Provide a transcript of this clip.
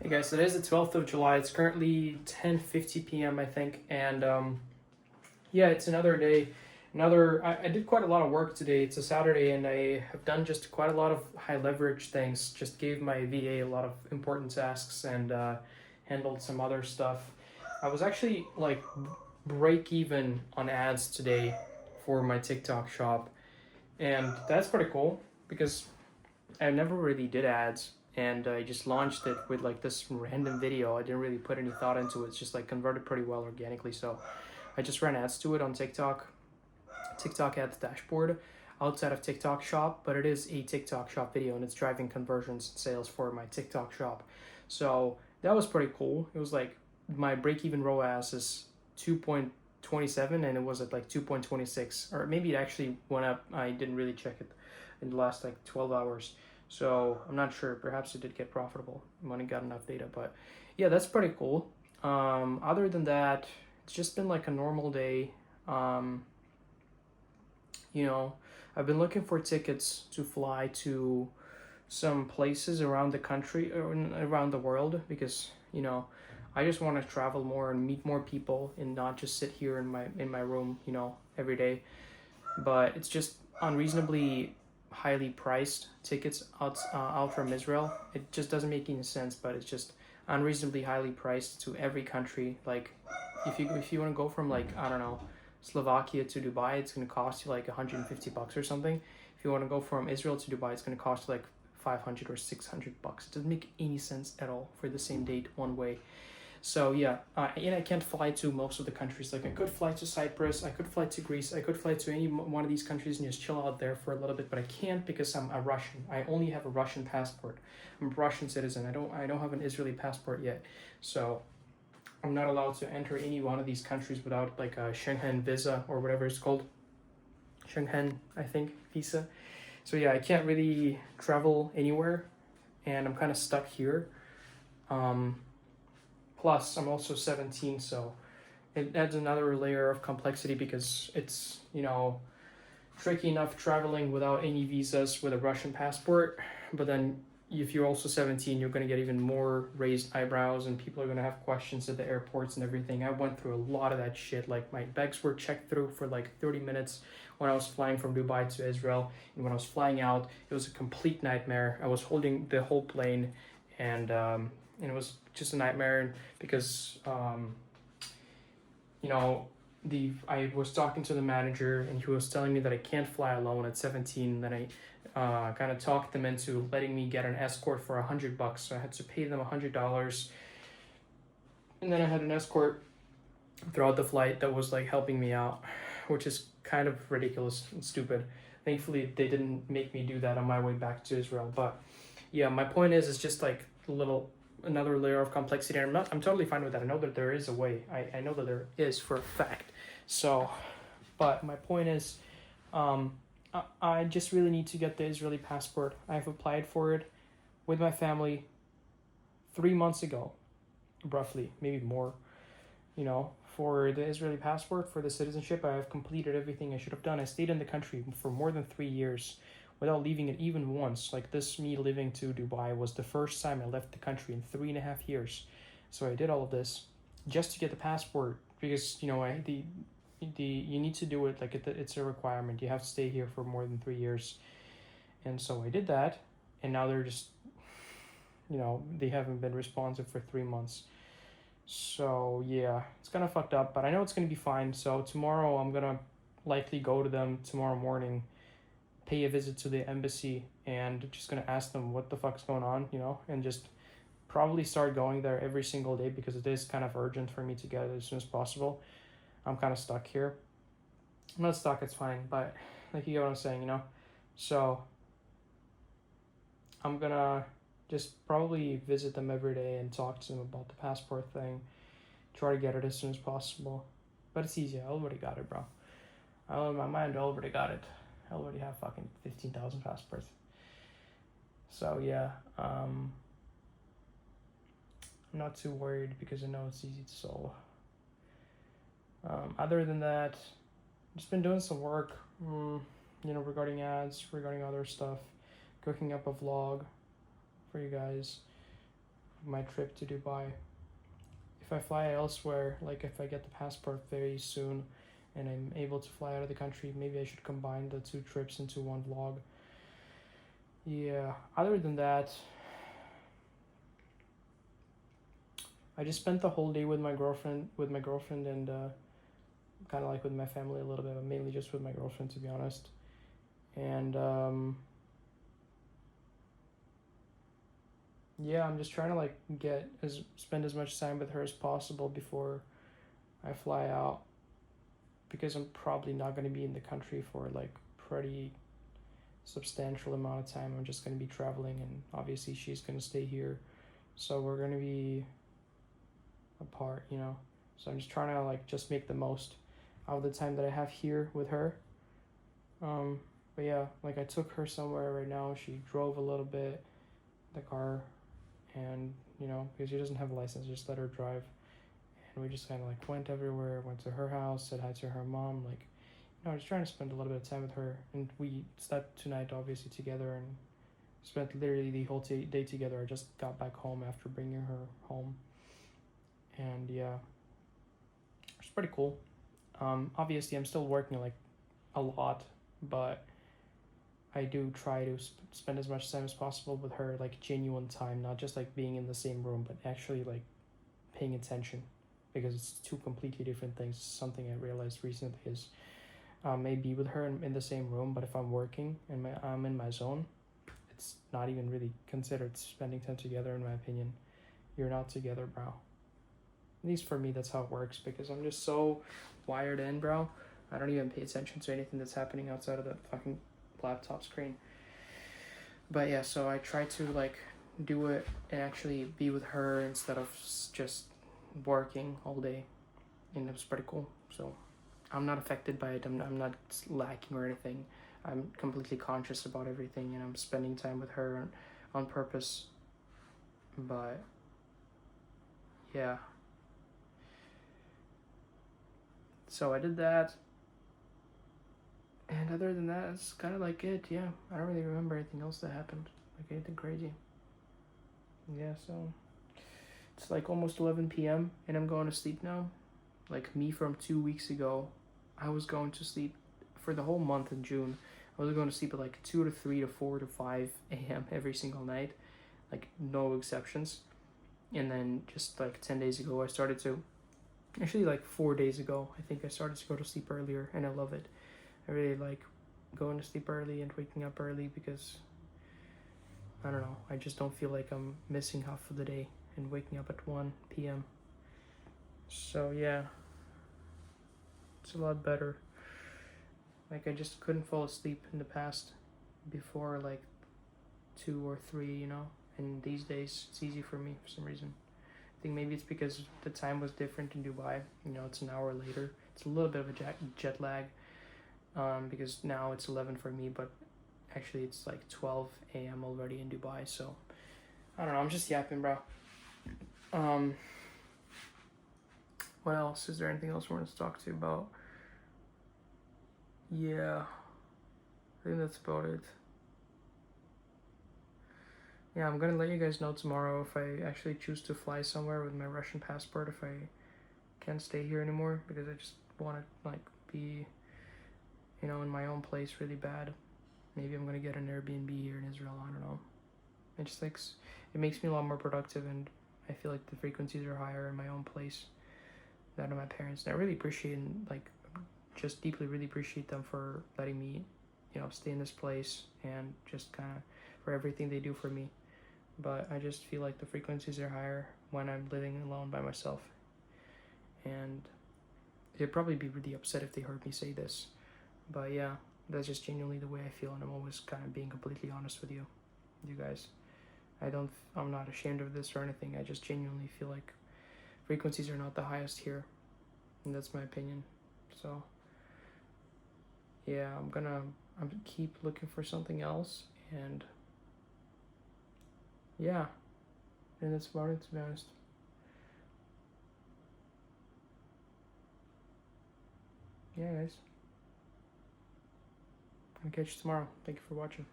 Hey guys, today is the 12th of July. It's currently 10:50 p.m. I think, and yeah, it's another day. I did quite a lot of work today. It's a Saturday, and I have done just quite a lot of high leverage things. Just gave my VA a lot of important tasks and handled some other stuff. I was actually like break even on ads today for my TikTok shop, and that's pretty cool because I never really did ads, and I just launched it with like this random video. I didn't really put any thought into it. It's just like converted pretty well organically. So I just ran ads to it on TikTok ads dashboard outside of TikTok shop, but it is a TikTok shop video and it's driving conversions and sales for my TikTok shop. So that was pretty cool. It was like my break even ROAS is 2.27 and it was at like 2.26, or maybe it actually went up. I didn't really check it in the last like 12 hours. So I'm not sure. Perhaps it did get profitable when it got enough data. But yeah, that's pretty cool. Other than that, it's just been like a normal day. Um, you know, I've been looking for tickets to fly to some places around the country or around the world because I just want to travel more and meet more people and not just sit here in my room every day. But it's just unreasonably highly priced tickets out from Israel. It just doesn't make any sense, but it's just unreasonably highly priced to every country. Like if you want to go from like I don't know Slovakia to Dubai, it's gonna cost you like $150 or something. If you want to go from Israel to Dubai, it's gonna cost you like 500 or $600. It doesn't make any sense at all for the same date one way. So yeah, and I can't fly to most of the countries. Like I could fly to Cyprus, I could fly to Greece, I could fly to any one of these countries and just chill out there for a little bit. But I can't because I'm a Russian. I only have a Russian passport. I'm a Russian citizen. I don't have an Israeli passport yet. So I'm not allowed to enter any one of these countries without like a Schengen visa or whatever it's called. Schengen, I think, visa. So yeah, I can't really travel anywhere, and I'm kind of stuck here. Um, Plus, I'm also 17, so it adds another layer of complexity because it's, tricky enough traveling without any visas with a Russian passport. But then if you're also 17, you're going to get even more raised eyebrows and people are going to have questions at the airports and everything. I went through a lot of that shit. Like my bags were checked through for like 30 minutes when I was flying from Dubai to Israel. And when I was flying out, it was a complete nightmare. I was holding the whole plane and it was just a nightmare because you know I was talking to the manager and he was telling me that I can't fly alone at 17. Then I kind of talked them into letting me get an escort for $100. So I had to pay them $100, and then I had an escort throughout the flight that was like helping me out, which is kind of ridiculous and stupid. Thankfully, they didn't make me do that on my way back to Israel. But yeah, my point is, it's just like another layer of complexity. And I'm totally fine with that. I know that there is a way. I know that there is for a fact. So, but my point is, I just really need to get the Israeli passport. I've applied for it with my family 3 months ago, roughly, maybe more. For the Israeli passport, for the citizenship, I have completed everything I should have done. I stayed in the country for more than 3 years without leaving it even once. Like this, me living to Dubai was the first time I left the country in 3.5 years. So I did all of this just to get the passport because you need to do it, like it's a requirement. You have to stay here for more than 3 years, and so I did that, and now they're just they haven't been responsive for 3 months. So yeah, it's kind of fucked up, but I know it's gonna be fine. So tomorrow I'm gonna likely go to them tomorrow morning, pay a visit to the embassy, and just gonna ask them what the fuck's going on, and just probably start going there every single day because it is kind of urgent for me to get it as soon as possible. I'm kind of stuck here. I'm not stuck, it's fine, but like you get what I'm saying, So I'm gonna just probably visit them every day and talk to them about the passport thing. Try to get it as soon as possible. But it's easy. I already got it, bro. In my mind, I already got it. I already have fucking 15,000 passports. So yeah, I'm not too worried because I know it's easy to solve. Other than that, just been doing some work, regarding ads, regarding other stuff, cooking up a vlog for you guys. my trip to Dubai. If I fly elsewhere, like if I get the passport very soon and I'm able to fly out of the country, maybe I should combine the two trips into one vlog. Yeah, other than that, I just spent the whole day with my girlfriend, and kind of like with my family a little bit, but mainly just with my girlfriend, to be honest. And yeah, I'm just trying to like spend as much time with her as possible before I fly out, because I'm probably not going to be in the country for like pretty substantial amount of time. I'm just going to be traveling, and obviously she's going to stay here, so we're going to be apart, you know. So I'm just trying to like just make the most out of the time that I have here with her. But yeah, like I took her somewhere right now. She drove a little bit the car, and you know, because she doesn't have a license, just let her drive. And we just kind of like went everywhere, went to her house, said hi to her mom, like, you know, I was trying to spend a little bit of time with her. And we slept tonight obviously together and spent literally the whole day together. I just got back home after bringing her home, and yeah, it's pretty cool. Obviously I'm still working like a lot, but I do try to spend as much time as possible with her, like genuine time, not just like being in the same room, but actually like paying attention, because it's two completely different things. Something I realized recently is maybe with her in the same room, but if I'm working and I'm in my zone, it's not even really considered spending time together, in my opinion. You're not together, bro. At least for me, that's how it works, because I'm just so wired in, bro. I don't even pay attention to anything that's happening outside of the fucking laptop screen. But yeah, so I try to like do it and actually be with her instead of just working all day, and it was pretty cool. So I'm not affected by it. I'm not lacking or anything. I'm completely conscious about everything, and I'm spending time with her on purpose. But yeah, so I did that, and other than that, it's kind of like it. Yeah, I don't really remember anything else that happened, like anything crazy. Yeah, so it's like almost 11 p.m. and I'm going to sleep now. Like me from 2 weeks ago, I was going to sleep for the whole month in June. I was going to sleep at like 2 to 3 to 4 to 5 a.m. every single night, like no exceptions. And then just like 10 days ago, I started to, actually like 4 days ago, I think I started to go to sleep earlier, and I love it. I really like going to sleep early and waking up early, because I don't know, I just don't feel like I'm missing half of the day and waking up at 1 p.m. So yeah, it's a lot better. Like I just couldn't fall asleep in the past before like 2 or 3, you know, and these days it's easy for me for some reason. I think maybe it's because the time was different in Dubai. You know, it's an hour later. It's a little bit of a jet lag, because now it's 11 for me, but actually it's like 12 a.m. already in Dubai. So I don't know, I'm just yapping, bro. What else? Is there anything else we want to talk to you about? Yeah, I think that's about it. Yeah, I'm gonna let you guys know tomorrow if I actually choose to fly somewhere with my Russian passport, if I can't stay here anymore, because I just want to like be, you know, in my own place really bad. Maybe I'm gonna get an Airbnb here in Israel. I don't know. It just like it makes me a lot more productive, and I feel like the frequencies are higher in my own place than of my parents. And I really appreciate, like, just deeply really appreciate them for letting me, you know, stay in this place, and just kind of for everything they do for me. But I just feel like the frequencies are higher when I'm living alone by myself, and they'd probably be really upset if they heard me say this. But yeah, that's just genuinely the way I feel, and I'm always kind of being completely honest with you guys. I'm not ashamed of this or anything. I just genuinely feel like frequencies are not the highest here, and that's my opinion. So yeah, I'm keep looking for something else, and yeah, and that's about it, to be honest. Yeah, guys, I'll catch you tomorrow. Thank you for watching.